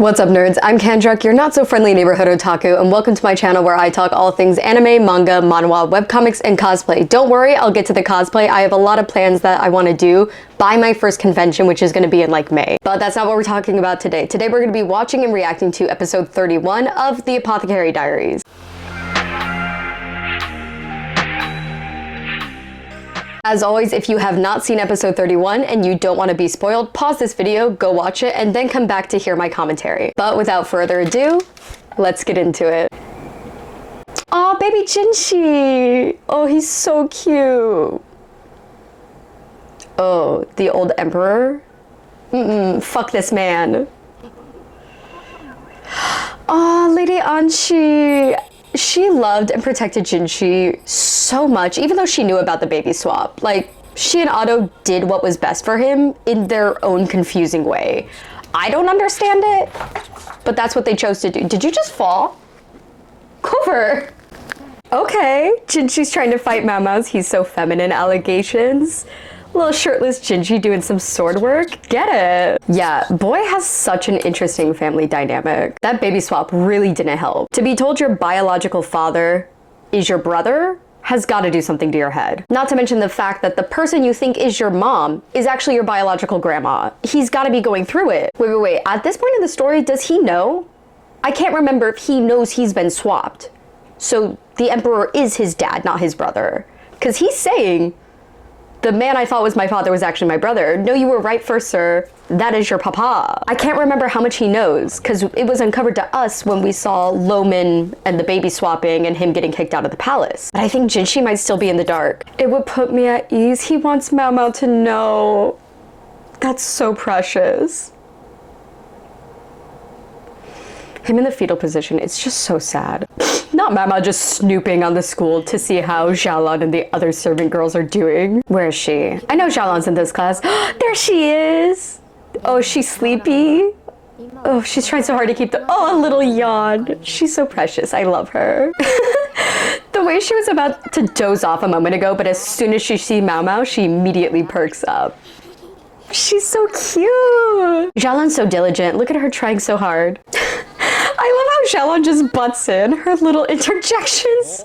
What's up, nerds? I'm Kendrick, your not-so-friendly neighborhood otaku, and welcome to my channel where I talk all things anime, manga, manhwa, webcomics, and cosplay. Don't worry, I'll get to the cosplay. I have a lot of plans that I want to do by my first convention, which is going to be in like May. But that's not what we're talking about today. Today we're going to be watching and reacting to episode 31 of the Apothecary Diaries. As always, if you have not seen episode 31 and you don't want to be spoiled, pause this video, go watch it, and then come back to hear my commentary. But without further ado, let's get into it. Aw, baby Jinshi! Oh, he's so cute. Oh, the old emperor? Fuck this man. Oh, Lady Anshi. She loved and protected Jinshi so much, even though she knew about the baby swap. Like, she and ah-dou did what was best for him in their own confusing way. I don't understand it, but that's what they chose to do. Did you just fall? Cover. Okay, Jinshi's trying to fight Mao's he's so feminine allegations. Little shirtless Jinshi doing some sword work. Get it. Yeah, boy has such an interesting family dynamic. That baby swap really didn't help. To be told your biological father is your brother has got to do something to your head. Not to mention the fact that the person you think is your mom is actually your biological grandma. He's got to be going through it. Wait. At this point in the story, does he know? I can't remember if he knows he's been swapped. So the emperor is his dad, not his brother. Because he's saying, the man I thought was my father was actually my brother. No, you were right first, sir. That is your papa. I can't remember how much he knows, because it was uncovered to us when we saw Loman and the baby swapping and him getting kicked out of the palace. But I think Jinshi might still be in the dark. It would put me at ease. He wants Mao to know. That's so precious. Him in the fetal position, it's just so sad. Not Mama just snooping on the school to see how Xiaolon and the other servant girls are doing. Where is she? I know Xiaolon's in this class. There she is! Oh, she's sleepy? Oh, she's trying so hard to keep a little yawn. She's so precious, I love her. The way she was about to doze off a moment ago, but as soon as she sees Mao, she immediately perks up. She's so cute! Xiaolon's so diligent, look at her trying so hard. I love how Xiaolon just butts in, her little interjections.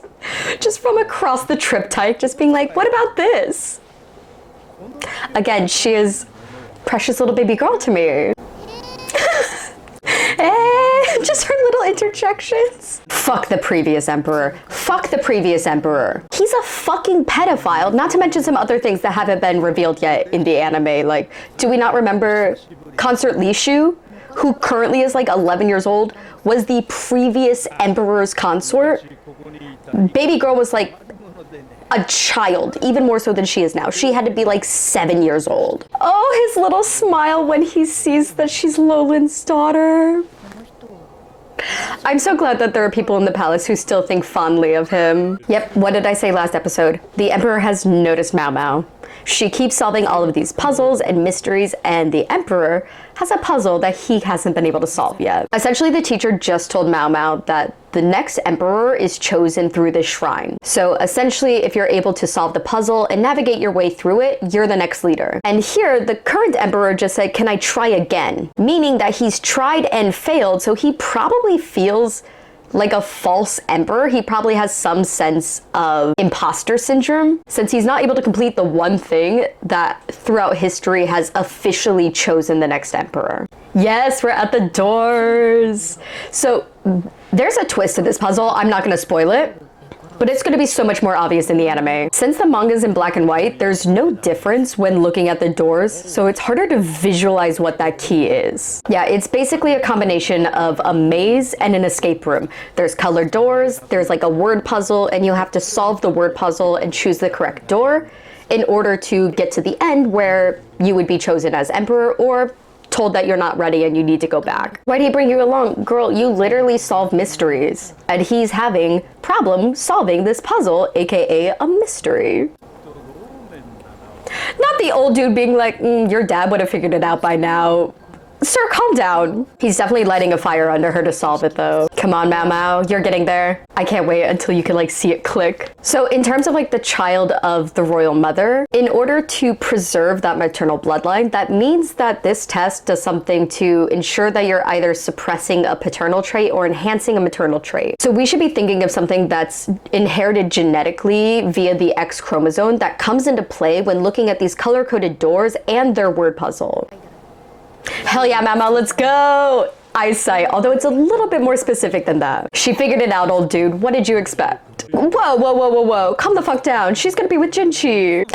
Just from across the triptych, just being like, what about this? Again, she is precious little baby girl to me. Just her little interjections. Fuck the previous emperor. Fuck the previous emperor. He's a fucking pedophile, not to mention some other things that haven't been revealed yet in the anime. Like, do we not remember Consort Lishu, who currently is like 11 years old, was the previous emperor's consort? Baby girl was like a child, even more so than she is now. She had to be like 7 years old. Oh, his little smile when he sees that she's Lolan's daughter. I'm so glad that there are people in the palace who still think fondly of him. Yep, what did I say last episode? The emperor has noticed Mao. She keeps solving all of these puzzles and mysteries, and the emperor has a puzzle that he hasn't been able to solve yet. Essentially, the teacher just told Mao that the next emperor is chosen through this shrine. So essentially, if you're able to solve the puzzle and navigate your way through it, you're the next leader. And here, the current emperor just said, can I try again? Meaning that he's tried and failed, so he probably feels like a false emperor. He probably has some sense of imposter syndrome, since he's not able to complete the one thing that throughout history has officially chosen the next emperor. Yes, we're at the doors. So there's a twist to this puzzle. I'm not gonna spoil it, but it's gonna be so much more obvious in the anime. Since the manga's in black and white, there's no difference when looking at the doors, so it's harder to visualize what that key is. Yeah, it's basically a combination of a maze and an escape room. There's colored doors, there's like a word puzzle, and you have to solve the word puzzle and choose the correct door in order to get to the end where you would be chosen as emperor or told that you're not ready and you need to go back. Why'd he bring you along? Girl, you literally solve mysteries. And he's having problem solving this puzzle, aka a mystery. Not the old dude being like, your dad would have figured it out by now. Sir, calm down. He's definitely lighting a fire under her to solve it though. Come on, Mao Mao, you're getting there. I can't wait until you can like see it click. So in terms of like the child of the royal mother, in order to preserve that maternal bloodline, that means that this test does something to ensure that you're either suppressing a paternal trait or enhancing a maternal trait. So we should be thinking of something that's inherited genetically via the X chromosome that comes into play when looking at these color-coded doors and their word puzzle. Hell yeah, Mama, let's go! Eyesight, although it's a little bit more specific than that. She figured it out, old dude. What did you expect? Whoa, whoa, whoa, whoa, whoa. Calm the fuck down. She's gonna be with Jinchi.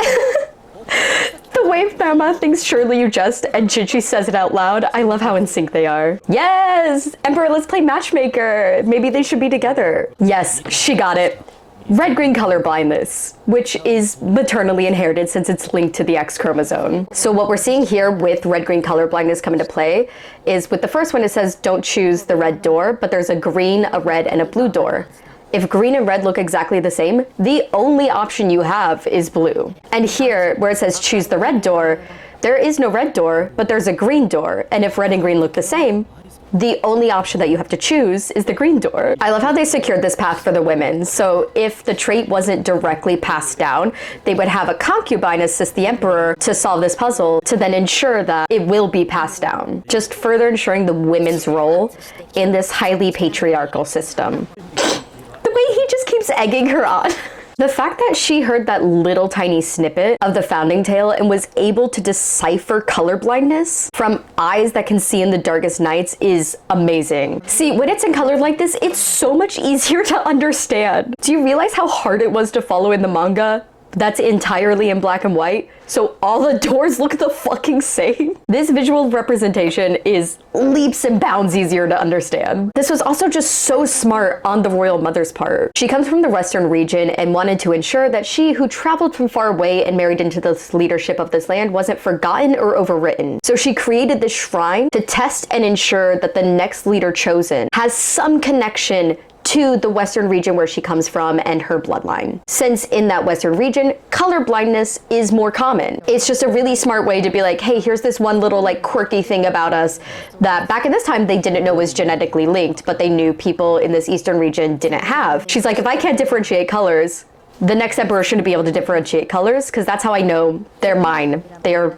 The way Mama thinks surely you jest and Jinchi says it out loud, I love how in sync they are. Yes! Emperor, let's play matchmaker. Maybe they should be together. Yes, she got it. Red-green color blindness, which is maternally inherited since it's linked to the X chromosome. So what we're seeing here with red-green color blindness come into play is with the first one, it says don't choose the red door, but there's a green, a red, and a blue door. If green and red look exactly the same, the only option you have is blue. And here, where it says choose the red door, there is no red door, but there's a green door. And if red and green look the same, the only option that you have to choose is the green door. I love how they secured this path for the women. So if the trait wasn't directly passed down, they would have a concubine assist the emperor to solve this puzzle to then ensure that it will be passed down. Just further ensuring the women's role in this highly patriarchal system. The way he just keeps egging her on. The fact that she heard that little tiny snippet of the founding tale and was able to decipher colorblindness from eyes that can see in the darkest nights is amazing. See, when it's in color like this, it's so much easier to understand. Do you realize how hard it was to follow in the manga? That's entirely in black and white, so all the doors look the fucking same. This visual representation is leaps and bounds easier to understand. This was also just so smart on the royal mother's part. She comes from the western region and wanted to ensure that she, who traveled from far away and married into the leadership of this land, wasn't forgotten or overwritten. So she created this shrine to test and ensure that the next leader chosen has some connection to the western region where she comes from and her bloodline. Since in that western region, color blindness is more common. It's just a really smart way to be like, hey, here's this one little like quirky thing about us that back in this time they didn't know was genetically linked, but they knew people in this eastern region didn't have. She's like, if I can't differentiate colors, the next emperor shouldn't be able to differentiate colors, because that's how I know they're mine. They're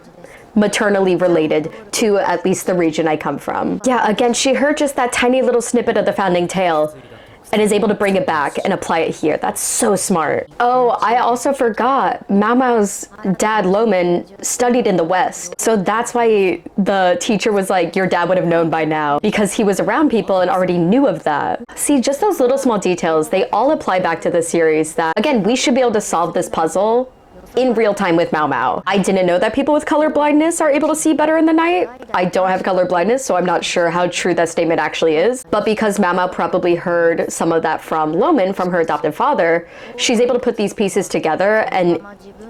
maternally related to at least the region I come from. Yeah, again, she heard just that tiny little snippet of the founding tale and is able to bring it back and apply it here. That's so smart. Oh, I also forgot, Mao Mao's dad, Loman, studied in the West. So that's why the teacher was like, your dad would have known by now, because he was around people and already knew of that. See, just those little small details, they all apply back to the series that, again, we should be able to solve this puzzle in real time with Mao Mao. I didn't know that people with color blindness are able to see better in the night. I don't have color blindness, so I'm not sure how true that statement actually is. But because Mao Mao probably heard some of that from Loman, from her adopted father, she's able to put these pieces together, and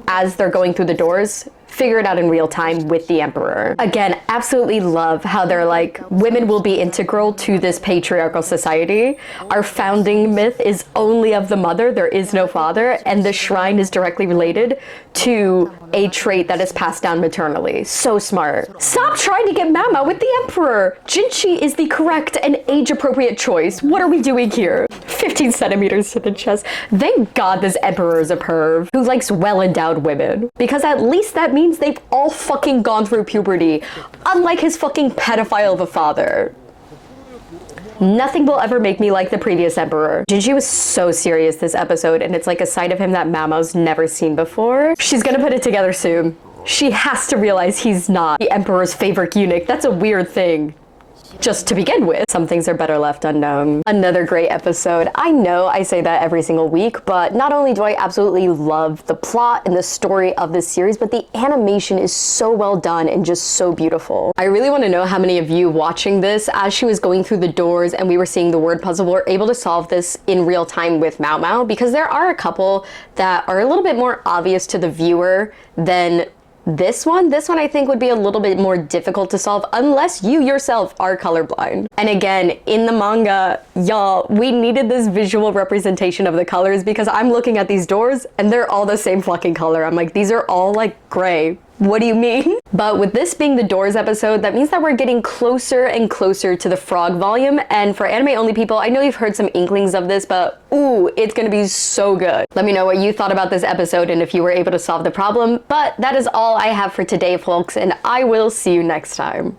as they're going through the doors, figure it out in real time with the emperor. Again, absolutely love how they're like, women will be integral to this patriarchal society. Our founding myth is only of the mother, there is no father, and the shrine is directly related to a trait that is passed down maternally. So smart. Stop trying to get Mama with the emperor. Jinchi is the correct and age-appropriate choice. What are we doing here? 15 centimeters to the chest. Thank God this emperor is a perv who likes well-endowed women, because at least that means they've all fucking gone through puberty, unlike his fucking pedophile of a father. Nothing will ever make me like the previous emperor. Jinji was so serious this episode, and it's like a side of him that Mamo's never seen before. She's gonna put it together soon. She has to realize he's not the emperor's favorite eunuch. That's a weird thing. Just to begin with, some things are better left unknown. Another great episode. I know I say that every single week, but not only do I absolutely love the plot and the story of this series, but the animation is so well done and just so beautiful. I really want to know how many of you watching this as she was going through the doors and we were seeing the word puzzle were able to solve this in real time with Mao Mao, because there are a couple that are a little bit more obvious to the viewer than this one I think would be a little bit more difficult to solve unless you yourself are colorblind. And again, in the manga, y'all, we needed this visual representation of the colors, because I'm looking at these doors and they're all the same fucking color. I'm like, these are all like gray. What do you mean? But with this being the Doors episode, that means that we're getting closer and closer to the frog volume, and for anime only people, I know you've heard some inklings of this, but ooh, it's gonna be so good. Let me know what you thought about this episode and if you were able to solve the problem, but that is all I have for today, folks, and I will see you next time.